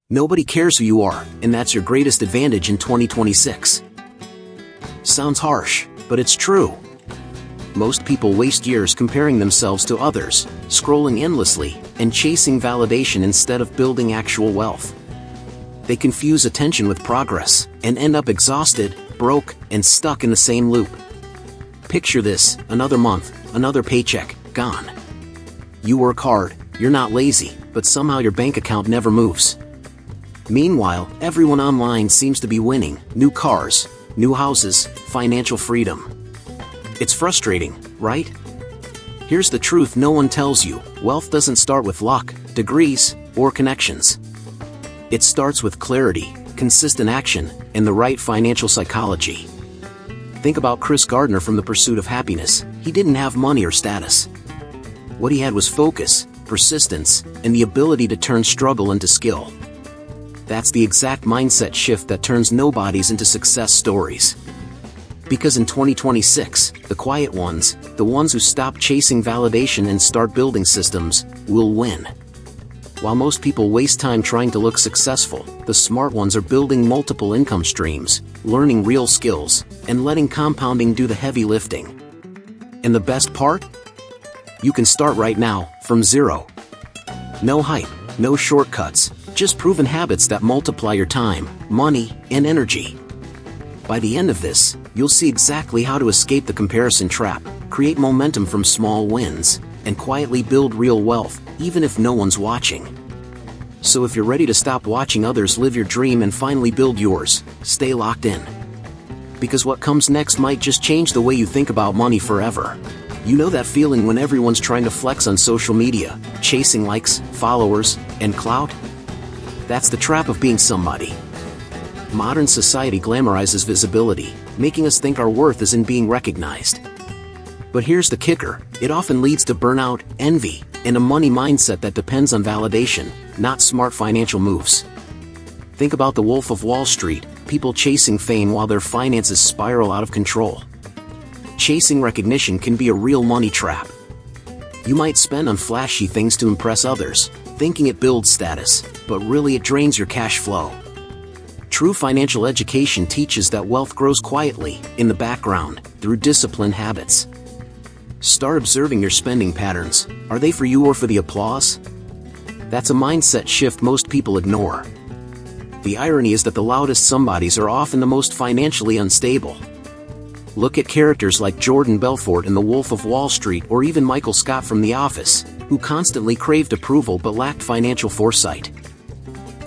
Nobody cares who you are, and that's your greatest advantage in 2026. Sounds harsh, but it's true. Most people waste years comparing themselves to others, scrolling endlessly, and chasing validation instead of building actual wealth. They confuse attention with progress, and end up exhausted, broke, and stuck in the same loop. Picture this: another month, another paycheck, gone. You work hard, you're not lazy, but somehow your bank account never moves. Meanwhile, everyone online seems to be winning: new cars, new houses, financial freedom. It's frustrating, right? Here's the truth no one tells you: wealth doesn't start with luck, degrees, or connections. It starts with clarity, consistent action, and the right financial psychology. Think about Chris Gardner from The Pursuit of Happiness. He didn't have money or status. What he had was focus, persistence, and the ability to turn struggle into skill. That's the exact mindset shift that turns nobodies into success stories. Because in 2026, the quiet ones, the ones who stop chasing validation and start building systems, will win. While most people waste time trying to look successful, the smart ones are building multiple income streams, learning real skills, and letting compounding do the heavy lifting. And the best part? You can start right now, from zero. No hype, no shortcuts, just proven habits that multiply your time, money, and energy. By the end of this, you'll see exactly how to escape the comparison trap, create momentum from small wins, and quietly build real wealth, even if no one's watching. So if you're ready to stop watching others live your dream and finally build yours, stay locked in. Because what comes next might just change the way you think about money forever. You know that feeling when everyone's trying to flex on social media, chasing likes, followers, and clout? That's the trap of being somebody. Modern society glamorizes visibility, making us think our worth is in being recognized. But here's the kicker: it often leads to burnout, envy, and a money mindset that depends on validation, not smart financial moves. Think about the Wolf of Wall Street, people chasing fame while their finances spiral out of control. Chasing recognition can be a real money trap. You might spend on flashy things to impress others, thinking it builds status, but really it drains your cash flow. True financial education teaches that wealth grows quietly, in the background, through disciplined habits. Start observing your spending patterns. Are they for you or for the applause? That's a mindset shift most people ignore. The irony is that the loudest somebodies are often the most financially unstable. Look at characters like Jordan Belfort in The Wolf of Wall Street, or even Michael Scott from The Office, who constantly craved approval but lacked financial foresight.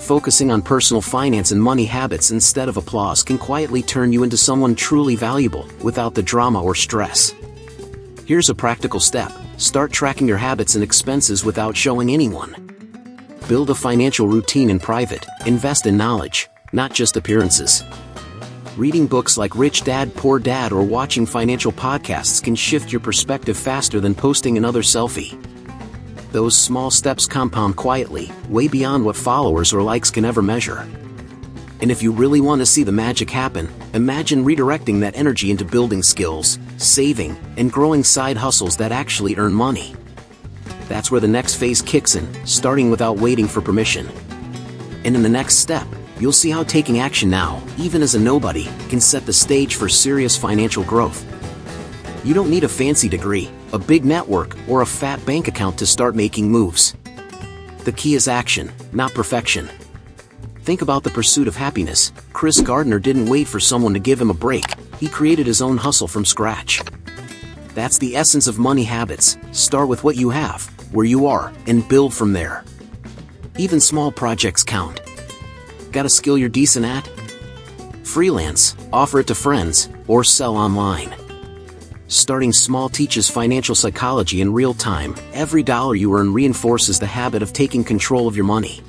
Focusing on personal finance and money habits instead of applause can quietly turn you into someone truly valuable, without the drama or stress. Here's a practical step: start tracking your habits and expenses without showing anyone. Build a financial routine in private, invest in knowledge, not just appearances. Reading books like Rich Dad, Poor Dad or watching financial podcasts can shift your perspective faster than posting another selfie. Those small steps compound quietly, way beyond what followers or likes can ever measure. And if you really want to see the magic happen, imagine redirecting that energy into building skills, saving, and growing side hustles that actually earn money. That's where the next phase kicks in, starting without waiting for permission. And in the next step, you'll see how taking action now, even as a nobody, can set the stage for serious financial growth. You don't need a fancy degree, a big network, or a fat bank account to start making moves. The key is action, not perfection. Think about The Pursuit of Happiness. Chris Gardner didn't wait for someone to give him a break. He created his own hustle from scratch. That's the essence of money habits. Start with what you have, where you are, and build from there. Even small projects count. Got a skill you're decent at? Freelance, offer it to friends, or sell online. Starting small teaches financial psychology in real time. Every dollar you earn reinforces the habit of taking control of your money.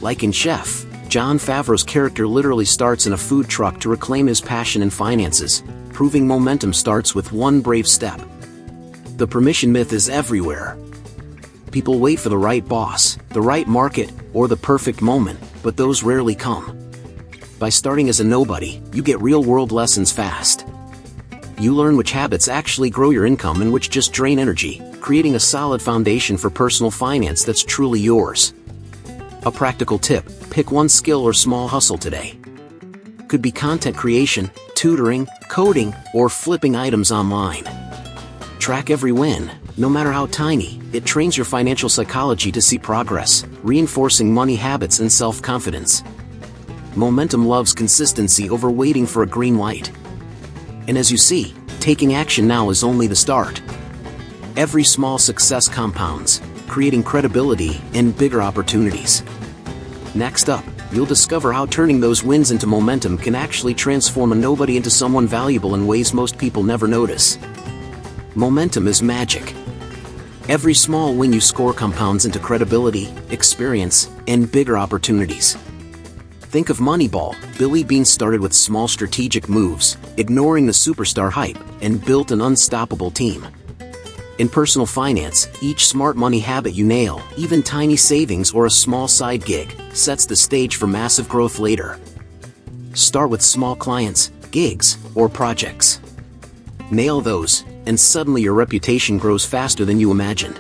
Like in Chef, Jon Favreau's character literally starts in a food truck to reclaim his passion in finances, proving momentum starts with one brave step. The permission myth is everywhere. People wait for the right boss, the right market, or the perfect moment, but those rarely come. By starting as a nobody, you get real-world lessons fast. You learn which habits actually grow your income and which just drain energy, creating a solid foundation for personal finance that's truly yours. A practical tip: pick one skill or small hustle today. Could be content creation, tutoring, coding, or flipping items online. Track every win, no matter how tiny. It trains your financial psychology to see progress, reinforcing money habits and self-confidence. Momentum loves consistency over waiting for a green light. And as you see, taking action now is only the start. Every small success compounds, creating credibility and bigger opportunities. Next up, you'll discover how turning those wins into momentum can actually transform a nobody into someone valuable in ways most people never notice. Momentum is magic. Every small win you score compounds into credibility, experience, and bigger opportunities. Think of Moneyball. Billy Beane started with small strategic moves, ignoring the superstar hype, and built an unstoppable team. In personal finance, each smart money habit you nail, even tiny savings or a small side gig, sets the stage for massive growth later. Start with small clients, gigs, or projects. Nail those, and suddenly your reputation grows faster than you imagined.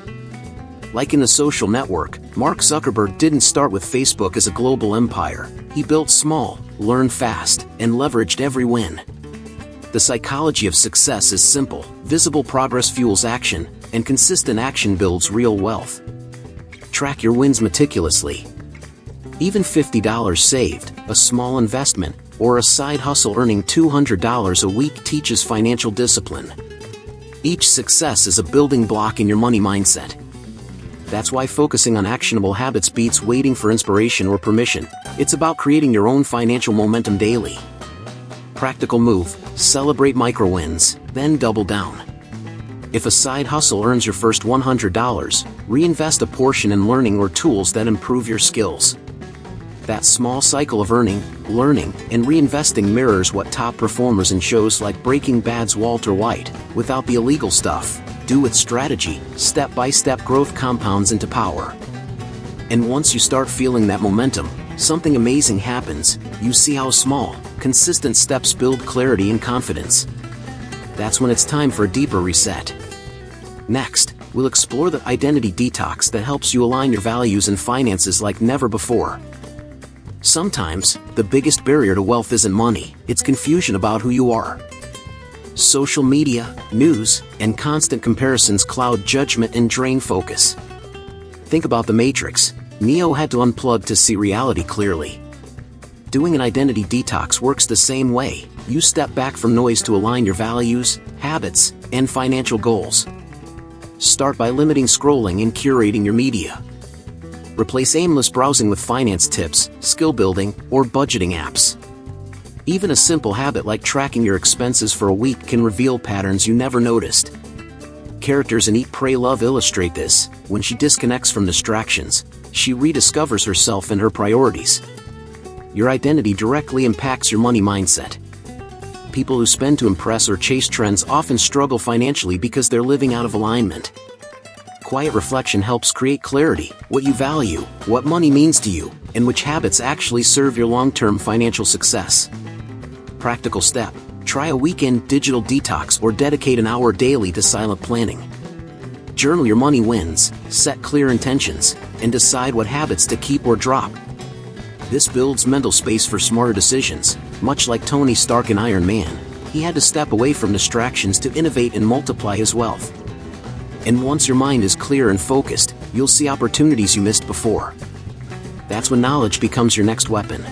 Like in the social network, Mark Zuckerberg didn't start with Facebook as a global empire. He built small, learned fast, and leveraged every win. The psychology of success is simple: visible progress fuels action, and consistent action builds real wealth. Track your wins meticulously. Even $50 saved, a small investment, or a side hustle earning $200 a week teaches financial discipline. Each success is a building block in your money mindset. That's why focusing on actionable habits beats waiting for inspiration or permission. It's about creating your own financial momentum daily. Practical move: celebrate micro wins, then double down. If a side hustle earns your first $100, reinvest a portion in learning or tools that improve your skills. That small cycle of earning, learning, and reinvesting mirrors what top performers in shows like Breaking Bad's Walter White, without the illegal stuff. Do with strategy, step-by-step growth compounds into power. And once you start feeling that momentum, something amazing happens. You see how small, consistent steps build clarity and confidence. That's when it's time for a deeper reset. Next, we'll explore the identity detox that helps you align your values and finances like never before. Sometimes, the biggest barrier to wealth isn't money, it's confusion about who you are. Social media, news, and constant comparisons cloud judgment and drain focus. Think about The Matrix. Neo had to unplug to see reality clearly. Doing an identity detox works the same way. You step back from noise to align your values, habits, and financial goals. Start by limiting scrolling and curating your media. Replace aimless browsing with finance tips, skill building, or budgeting apps. Even a simple habit like tracking your expenses for a week can reveal patterns you never noticed. Characters in Eat, Pray, Love illustrate this. When she disconnects from distractions, she rediscovers herself and her priorities. Your identity directly impacts your money mindset. People who spend to impress or chase trends often struggle financially because they're living out of alignment. Quiet reflection helps create clarity: what you value, what money means to you, and which habits actually serve your long-term financial success. Practical step: try a weekend digital detox or dedicate an hour daily to silent planning. Journal your money wins, set clear intentions, and decide what habits to keep or drop. This builds mental space for smarter decisions. Much like Tony Stark in Iron Man, he had to step away from distractions to innovate and multiply his wealth. And once your mind is clear and focused, you'll see opportunities you missed before. That's when knowledge becomes your next weapon.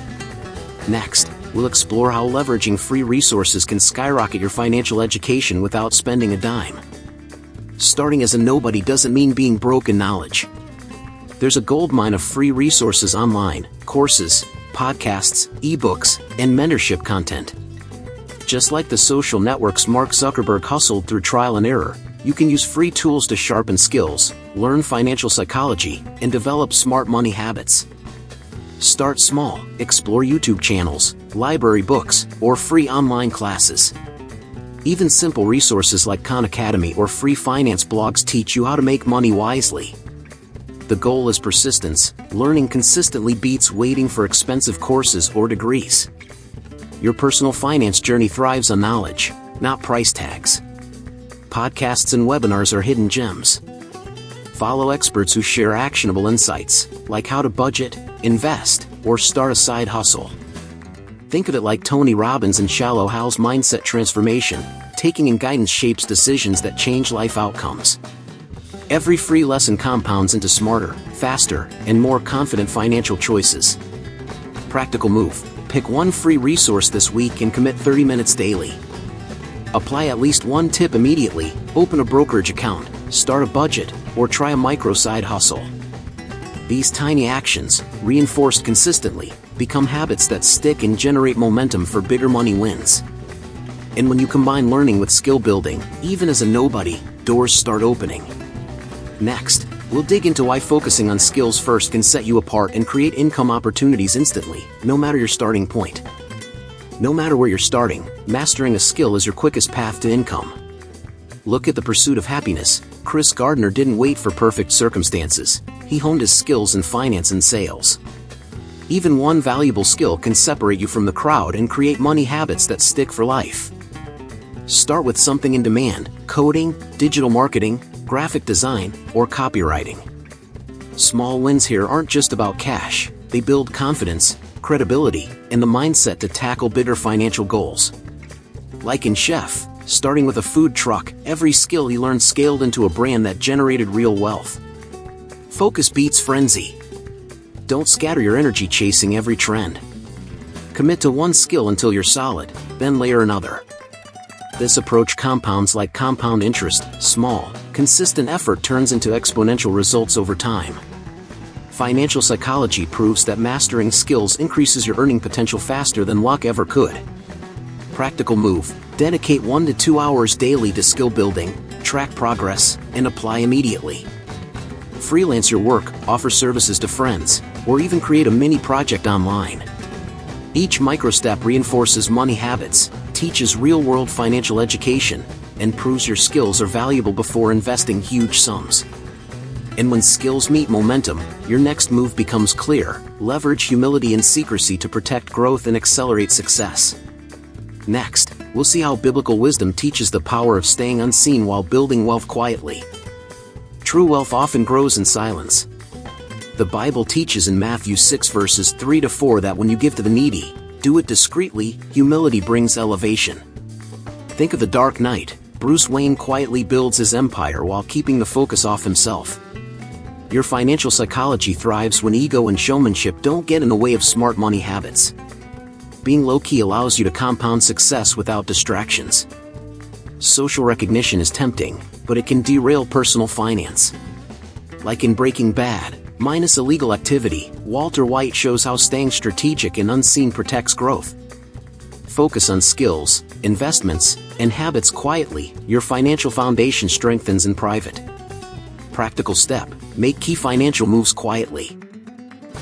Next, we'll explore how leveraging free resources can skyrocket your financial education without spending a dime. Starting as a nobody doesn't mean being broke in knowledge. There's a goldmine of free resources online: courses, podcasts, ebooks, and mentorship content. Just like the social networks Mark Zuckerberg hustled through trial and error, you can use free tools to sharpen skills, learn financial psychology, and develop smart money habits. Start small. Explore YouTube channels, library books, or free online classes. Even simple resources like Khan Academy or free finance blogs teach you how to make money wisely. The goal is persistence. Learning consistently beats waiting for expensive courses or degrees. Your personal finance journey thrives on knowledge, not price tags. Podcasts and webinars are hidden gems. Follow experts who share actionable insights, like how to budget, invest, or start a side hustle. Think of it like Tony Robbins and Shallow Hal's mindset transformation. Taking in guidance shapes decisions that change life outcomes. Every free lesson compounds into smarter, faster, and more confident financial choices. Practical move: pick one free resource this week and commit 30 minutes daily. Apply at least one tip immediately: open a brokerage account, start a budget, or try a micro side hustle. These tiny actions, reinforced consistently, become habits that stick and generate momentum for bigger money wins. And when you combine learning with skill building, even as a nobody, doors start opening. Next, we'll dig into why focusing on skills first can set you apart and create income opportunities instantly, no matter your starting point. No matter where you're starting, mastering a skill is your quickest path to income. Look at The Pursuit of Happiness. Chris Gardner didn't wait for perfect circumstances. He honed his skills in finance and sales. Even one valuable skill can separate you from the crowd and create money habits that stick for life. Start with something in demand: coding, digital marketing, graphic design, or copywriting. Small wins here aren't just about cash. They build confidence, credibility, and the mindset to tackle bigger financial goals. Like in Chef, starting with a food truck, every skill he learned scaled into a brand that generated real wealth. Focus beats frenzy. Don't scatter your energy chasing every trend. Commit to one skill until you're solid, then layer another. This approach compounds like compound interest. Small, consistent effort turns into exponential results over time. Financial psychology proves that mastering skills increases your earning potential faster than luck ever could. Practical move: dedicate 1 to 2 hours daily to skill building, track progress, and apply immediately. Freelance your work, offer services to friends, or even create a mini project online. Each micro-step reinforces money habits, teaches real-world financial education, and proves your skills are valuable before investing huge sums. And when skills meet momentum, your next move becomes clear: leverage humility and secrecy to protect growth and accelerate success. Next, we'll see how biblical wisdom teaches the power of staying unseen while building wealth quietly. True wealth often grows in silence. The Bible teaches in Matthew 6 verses 3 to 4 that when you give to the needy, do it discreetly. Humility brings elevation. Think of The Dark Knight. Bruce Wayne quietly builds his empire while keeping the focus off himself. Your financial psychology thrives when ego and showmanship don't get in the way of smart money habits. Being low-key allows you to compound success without distractions. Social recognition is tempting, but it can derail personal finance. Like in Breaking Bad, minus illegal activity, Walter White shows how staying strategic and unseen protects growth. Focus on skills, investments, and habits quietly. Your financial foundation strengthens in private. Practical step: make key financial moves quietly.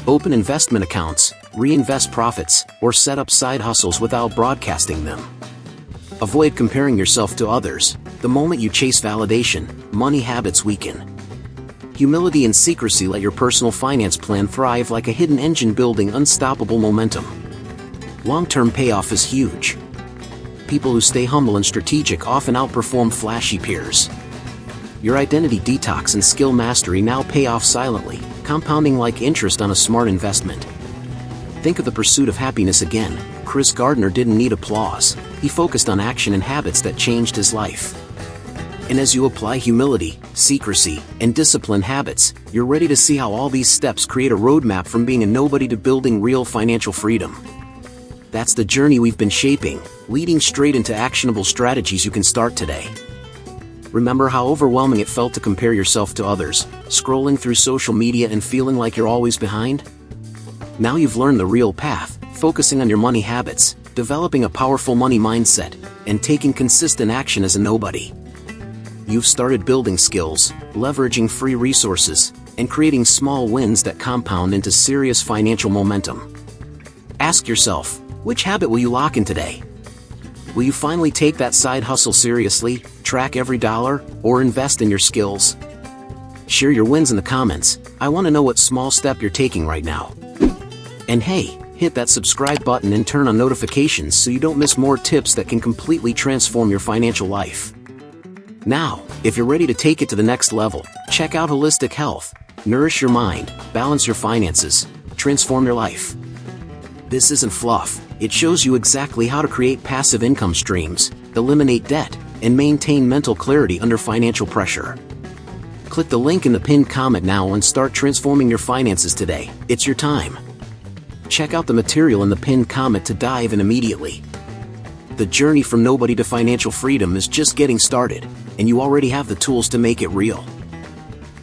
Open investment accounts, reinvest profits, or set up side hustles without broadcasting them. Avoid comparing yourself to others. The moment you chase validation, money habits weaken. Humility and secrecy let your personal finance plan thrive like a hidden engine building unstoppable momentum. Long-term payoff is huge. People who stay humble and strategic often outperform flashy peers. Your identity detox and skill mastery now pay off silently, compounding like interest on a smart investment. Think of The Pursuit of Happiness again. Chris Gardner didn't need applause. He focused on action and habits that changed his life. And as you apply humility, secrecy, and disciplined habits, you're ready to see how all these steps create a roadmap from being a nobody to building real financial freedom. That's the journey we've been shaping, leading straight into actionable strategies you can start today. Remember how overwhelming it felt to compare yourself to others, scrolling through social media and feeling like you're always behind? Now you've learned the real path: focusing on your money habits, developing a powerful money mindset, and taking consistent action as a nobody. You've started building skills, leveraging free resources, and creating small wins that compound into serious financial momentum. Ask yourself, which habit will you lock in today? Will you finally take that side hustle seriously, track every dollar, or invest in your skills? Share your wins in the comments. I want to know what small step you're taking right now. And hey, hit that subscribe button and turn on notifications so you don't miss more tips that can completely transform your financial life. Now, if you're ready to take it to the next level, check out Holistic Health. Nourish your mind, balance your finances, transform your life. This isn't fluff, it shows you exactly how to create passive income streams, eliminate debt, and maintain mental clarity under financial pressure. Click the link in the pinned comment now and start transforming your finances today. It's your time. Check out the material in the pinned comment to dive in immediately. The journey from nobody to financial freedom is just getting started, and you already have the tools to make it real.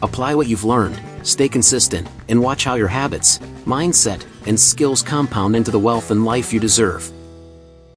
Apply what you've learned, stay consistent, and watch how your habits, mindset, and skills compound into the wealth and life you deserve.